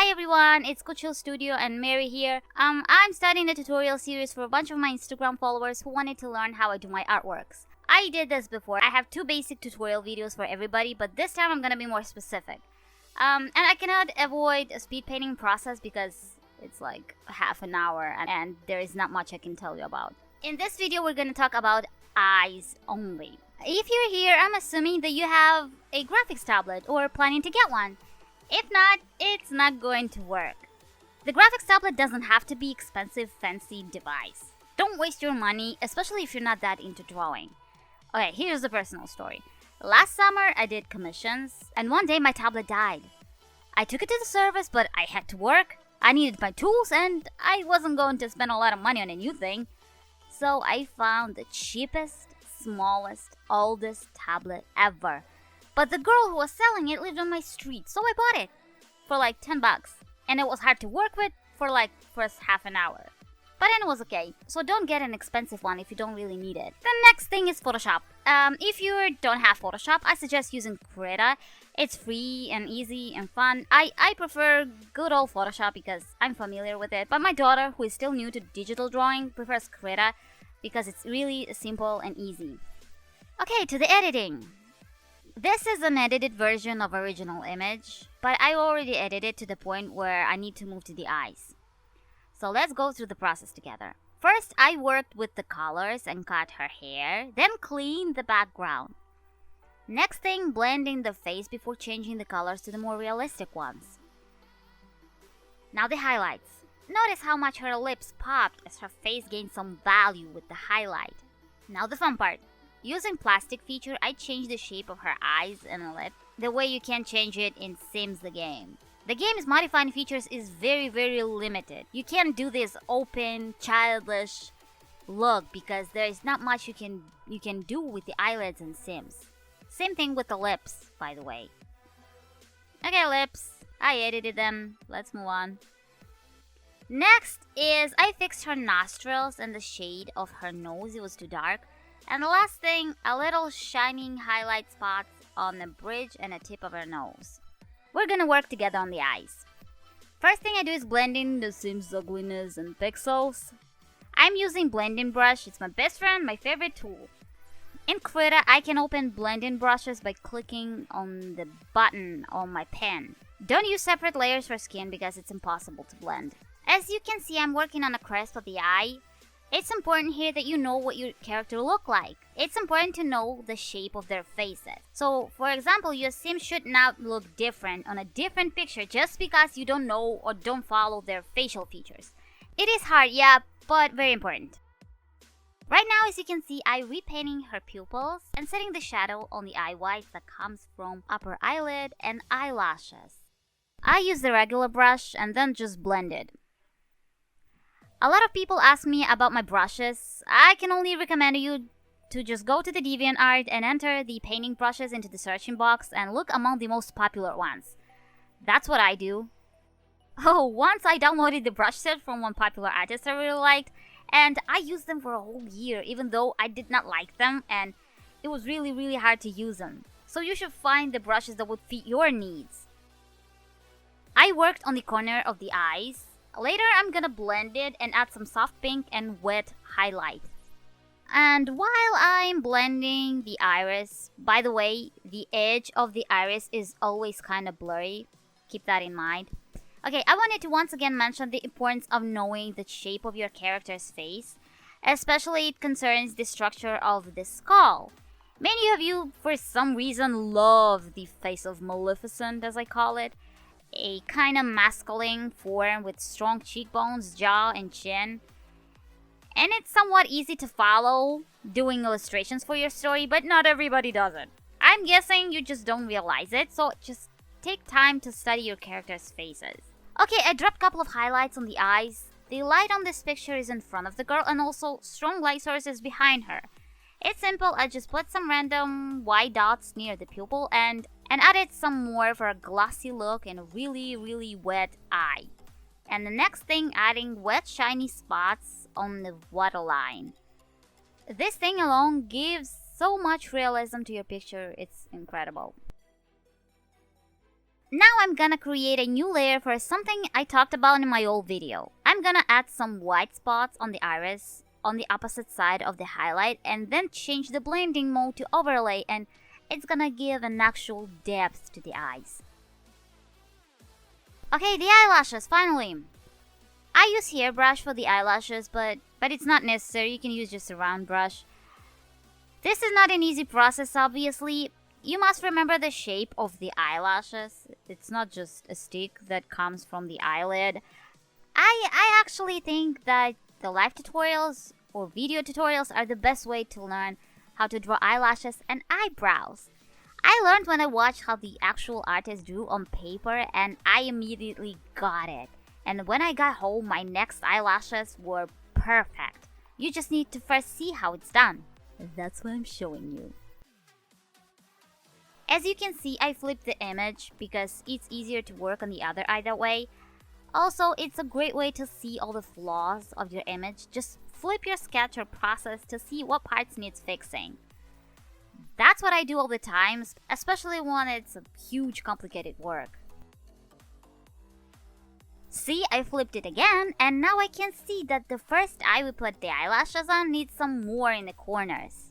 Hi everyone, it's Kuchil Studio and Mary here. I'm starting a tutorial series for a bunch of my Instagram followers who wanted to learn how I do my artworks. I did this before. I have 2 basic tutorial videos for everybody, but this time I'm gonna be more specific. And I cannot avoid a speed painting process because it's like half an hour and there is not much I can tell you about. In this video, we're gonna talk about eyes only. If you're here, I'm assuming that you have a graphics tablet or planning to get one. If not, it's not going to work. The graphics tablet doesn't have to be expensive, fancy device. Don't waste your money, especially if you're not that into drawing. Okay, here's the personal story. Last summer, I did commissions, and one day my tablet died. I took it to the service, but I had to work. I needed my tools, and I wasn't going to spend a lot of money on a new thing. So I found the cheapest, smallest, oldest tablet ever. But the girl who was selling it lived on my street, so I bought it for like $10. And it was hard to work with for like first half an hour. But then it was okay, so don't get an expensive one if you don't really need it. The next thing is Photoshop. If you don't have Photoshop, I suggest using Krita. It's free and easy and fun. I prefer good old Photoshop because I'm familiar with it. But my daughter, who is still new to digital drawing, prefers Krita because it's really simple and easy. Okay, to the editing. This is an edited version of original image, but I already edited it to the point where I need to move to the eyes. So let's go through the process together. First, I worked with the colors and cut her hair, then cleaned the background. Next thing, blending the face before changing the colors to the more realistic ones. Now the highlights. Notice how much her lips popped as her face gained some value with the highlight. Now the fun part. Using plastic feature, I changed the shape of her eyes and lip the way you can change it in Sims the game. The game's modifying features is very limited. You can't do this open, childish look because there is not much you can do with the eyelids in Sims. Same thing with the lips, by the way. Okay, lips. I edited them. Let's move on. Next is I fixed her nostrils and the shade of her nose. It was too dark. And the last thing, a little shining highlight spots on the bridge and the tip of her nose. We're gonna work together on the eyes. First thing I do is blend in the Sims ugliness and pixels. I'm using blending brush. It's my best friend, my favorite tool. In Krita, I can open blending brushes by clicking on the button on my pen. Don't use separate layers for skin because it's impossible to blend. As you can see, I'm working on a crest of the eye. It's important here that you know what your character look like. It's important to know the shape of their faces. So, for example, your sim should not look different on a different picture just because you don't know or don't follow their facial features. It is hard, yeah, but very important. Right now, as you can see, I'm repainting her pupils and setting the shadow on the eye whites that comes from upper eyelid and eyelashes. I use the regular brush and then just blend it. A lot of people ask me about my brushes. I can only recommend you to just go to the DeviantArt and enter the painting brushes into the searching box and look among the most popular ones. That's what I do. Oh, once I downloaded the brush set from one popular artist I really liked, and I used them for a whole year even though I did not like them and it was really hard to use them. So you should find the brushes that would fit your needs. I worked on the corner of the eyes. Later, I'm gonna blend it and add some soft pink and wet highlight. And while I'm blending the iris, by the way, the edge of the iris is always kind of blurry. Keep that in mind. Okay, I wanted to once again mention the importance of knowing the shape of your character's face. Especially it concerns the structure of the skull. Many of you, for some reason, love the face of Maleficent, as I call it. A kind of masculine form with strong cheekbones, jaw, and chin. And it's somewhat easy to follow doing illustrations for your story, but not everybody does it. I'm guessing you just don't realize it, so just take time to study your character's faces. Okay, I dropped a couple of highlights on the eyes. The light on this picture is in front of the girl and also strong light sources behind her. It's simple, I just put some random white dots near the pupil and added some more for a glossy look and a really wet eye. And the next thing, adding wet shiny spots on the waterline. This thing alone gives so much realism to your picture, it's incredible. Now I'm gonna create a new layer for something I talked about in my old video. I'm gonna add some white spots on the iris on the opposite side of the highlight and then change the blending mode to overlay, and it's gonna give an actual depth to the eyes. Okay, the eyelashes, finally. I use hairbrush for the eyelashes, but it's not necessary. You can use just a round brush. This is not an easy process, obviously. You must remember the shape of the eyelashes. It's not just a stick that comes from the eyelid. I actually think that the live tutorials or video tutorials are the best way to learn how to draw eyelashes and eyebrows. I learned when I watched how the actual artist drew on paper, and I immediately got it. And when I got home, my next eyelashes were perfect. You just need to first see how it's done. That's what I'm showing you. As you can see, I flipped the image because it's easier to work on the other eye that way. Also, it's a great way to see all the flaws of your image. Just flip your sketch or process to see what parts needs fixing. That's what I do all the time, especially when it's a huge complicated work. See, I flipped it again, and now I can see that the first eye we put the eyelashes on needs some more in the corners.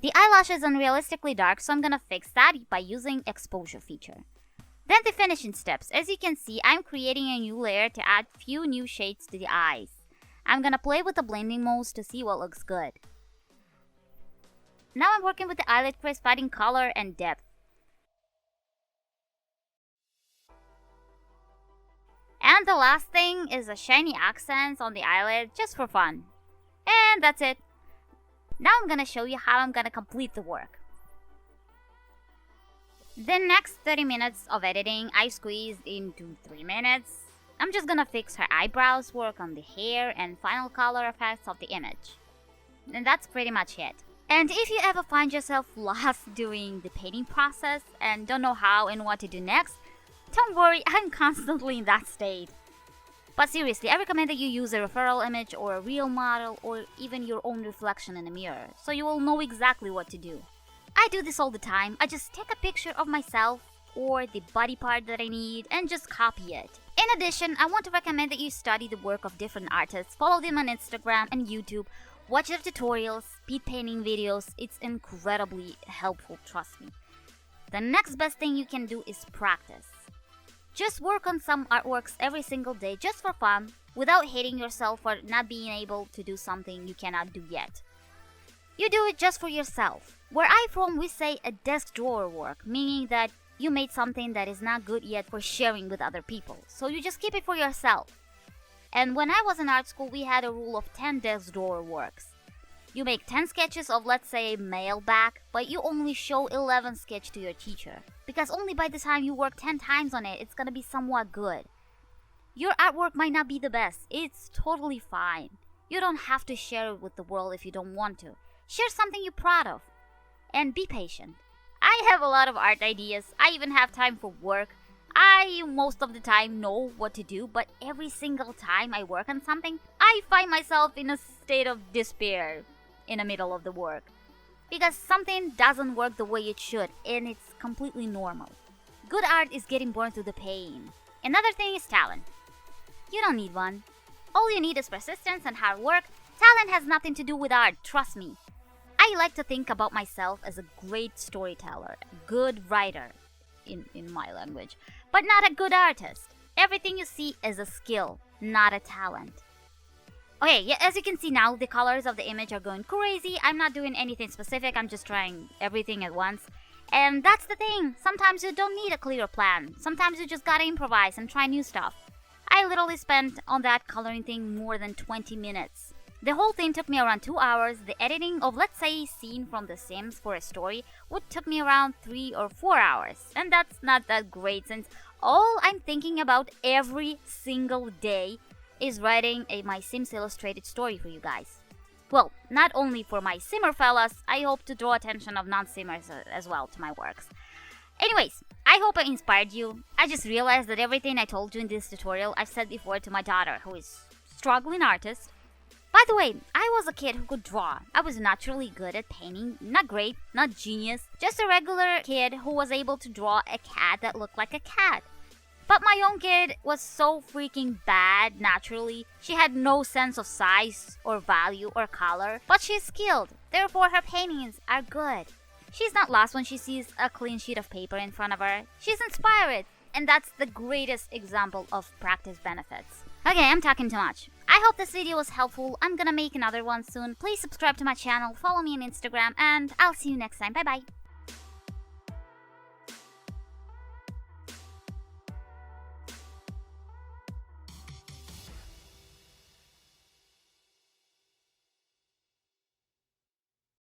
The eyelash is unrealistically dark, so I'm gonna fix that by using exposure feature. Then the finishing steps. As you can see, I'm creating a new layer to add few new shades to the eyes. I'm gonna play with the blending modes to see what looks good. Now I'm working with the eyelid crisp, adding color and depth. And the last thing is a shiny accents on the eyelid just for fun. And that's it. Now I'm gonna show you how I'm gonna complete the work. The next 30 minutes of editing I squeezed into 3 minutes. I'm just gonna fix her eyebrows, work on the hair, and final color effects of the image. And that's pretty much it. And if you ever find yourself lost during the painting process and don't know how and what to do next, don't worry, I'm constantly in that state. But seriously, I recommend that you use a referral image or a real model or even your own reflection in a mirror, so you will know exactly what to do. I do this all the time. I just take a picture of myself or the body part that I need and just copy it. In addition, I want to recommend that you study the work of different artists, follow them on Instagram and YouTube, watch their tutorials, speed painting videos. It's incredibly helpful, trust me. The next best thing you can do is practice. Just work on some artworks every single day just for fun, without hating yourself for not being able to do something you cannot do yet. You do it just for yourself. Where I'm from, we say a desk drawer work, meaning that you made something that is not good yet for sharing with other people, so you just keep it for yourself. And when I was in art school, we had a rule of 10 desk drawer works. You make 10 sketches of, let's say, male back, but you only show 11 sketch to your teacher. Because only by the time you work 10 times on it, it's gonna be somewhat good. Your artwork might not be the best. It's totally fine. You don't have to share it with the world if you don't want to. Share something you're proud of. And be patient. I have a lot of art ideas. I even have time for work. I most of the time know what to do, but every single time I work on something, I find myself in a state of despair in the middle of the work. Because something doesn't work the way it should, and it's completely normal. Good art is getting born through the pain. Another thing is talent. You don't need one. All you need is persistence and hard work. Talent has nothing to do with art, trust me. I like to think about myself as a great storyteller, a good writer, in my language, but not a good artist. Everything you see is a skill, not a talent. Okay, yeah, as you can see now, the colors of the image are going crazy. I'm not doing anything specific, I'm just trying everything at once. And that's the thing, sometimes you don't need a clear plan. Sometimes you just gotta improvise and try new stuff. I literally spent on that coloring thing more than 20 minutes. The whole thing took me around 2 hours. The editing of, let's say, a scene from The Sims for a story would took me around 3 or 4 hours. And that's not that great, since all I'm thinking about every single day is writing my Sims illustrated story for you guys. Well, not only for my Simmer fellas, I hope to draw attention of non-Simmers as well to my works. Anyways, I hope I inspired you. I just realized that everything I told you in this tutorial I've said before to my daughter, who is a struggling artist. But By the way, I was a kid who could draw. I was naturally good at painting, not great, not genius, just a regular kid who was able to draw a cat that looked like a cat. But my own kid was so freaking bad naturally. She had no sense of size or value or color, but she's skilled. Therefore, her paintings are good. She's not lost when she sees a clean sheet of paper in front of her. She's inspired, and that's the greatest example of practice benefits. Okay, I'm talking too much. I hope this video was helpful. I'm gonna make another one soon. Please subscribe to my channel, follow me on Instagram, and I'll see you next time. Bye bye.